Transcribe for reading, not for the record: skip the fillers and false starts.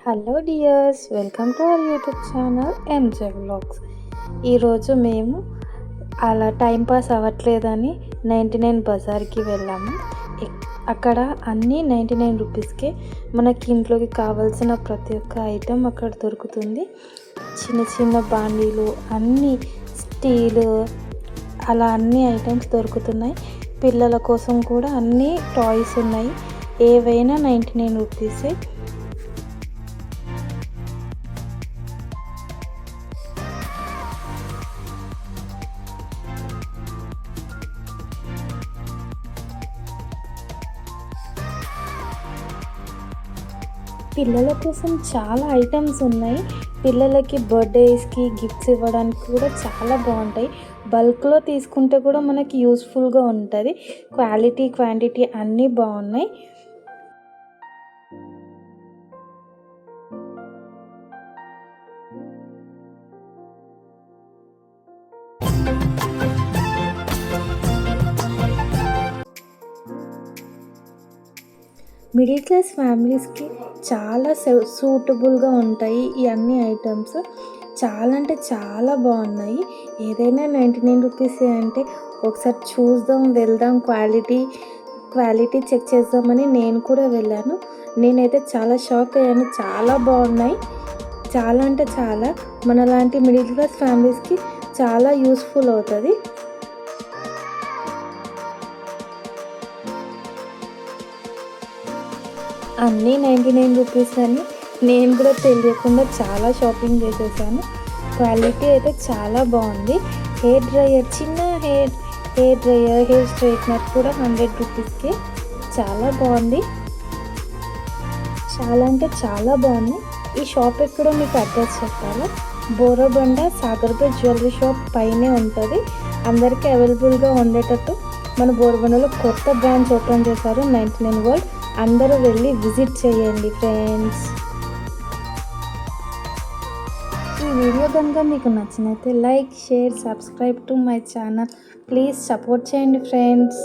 Hello dears, welcome to our YouTube channel MJ vlogs. ఈరోజు మేము అలా టైంపాస్ అవ్వట్లేదని 99 బజార్కి వెళ్ళాము. అక్కడ అన్నీ 99 రూపీస్కే మనకి ఇంట్లోకి కావాల్సిన ప్రతి ఒక్క ఐటెం అక్కడ దొరుకుతుంది. చిన్న చిన్న బాండీలు, అన్నీ స్టీలు, అలా అన్ని ఐటమ్స్ దొరుకుతున్నాయి. పిల్లల కోసం కూడా అన్ని టాయ్స్ ఉన్నాయి. ఏవైనా 99 రూపీసే. పిల్లల కోసం చాలా ఐటమ్స్ ఉన్నాయి. పిల్లలకి బర్త్డేస్కి గిఫ్ట్స్ ఇవ్వడానికి కూడా చాలా బాగుంటాయి. బల్క్లో తీసుకుంటే కూడా మనకి యూస్ఫుల్గా ఉంటుంది. క్వాలిటీ, క్వాంటిటీ అన్నీ బాగున్నాయి. మిడిల్ క్లాస్ ఫ్యామిలీస్కి చాలా సూటబుల్గా ఉంటాయి ఈ అన్ని ఐటమ్స్. చాలా అంటే చాలా బాగున్నాయి. ఏదైనా 99 రూపీసే అంటే ఒకసారి చూద్దాం, వెళ్దాం, క్వాలిటీ చెక్ చేద్దామని నేను కూడా వెళ్ళాను. నేనైతే చాలా షాక్ అయ్యాను. చాలా బాగున్నాయి. చాలా అంటే చాలా మనలాంటి మిడిల్ క్లాస్ ఫ్యామిలీస్కి చాలా యూస్ఫుల్ అవుతుంది. అన్నీ 99 రూపీస్ అని నేను కూడా తెలియకుండా చాలా షాపింగ్ చేసేసాను. క్వాలిటీ అయితే చాలా బాగుంది. హెయిర్ డ్రైయర్, చిన్న హెయిర్ డ్రైయర్, హెయిర్ స్ట్రైట్నర్ కూడా 100 రూపీస్కే చాలా బాగుంది. చాలా అంటే చాలా బాగుంది. ఈ షాప్ ఎక్కడో మీకు అడ్రస్ చెప్పాలా? బోరబండ సాగర్పేట్ జ్యువెలరీ షాప్ పైనే ఉంటుంది. అందరికీ అవైలబుల్గా ఉండేటట్టు మన బోరబండలో కొత్త బ్రాంచ్ ఓపెన్ చేశారు, 99 వరల్డ్. అందరూ వెళ్ళి విజిట్ చేయండి ఫ్రెండ్స్. ఈ వీడియో కనుక మీకు నచ్చినైతే like, share, subscribe to my channel. Please support చేయండి ఫ్రెండ్స్.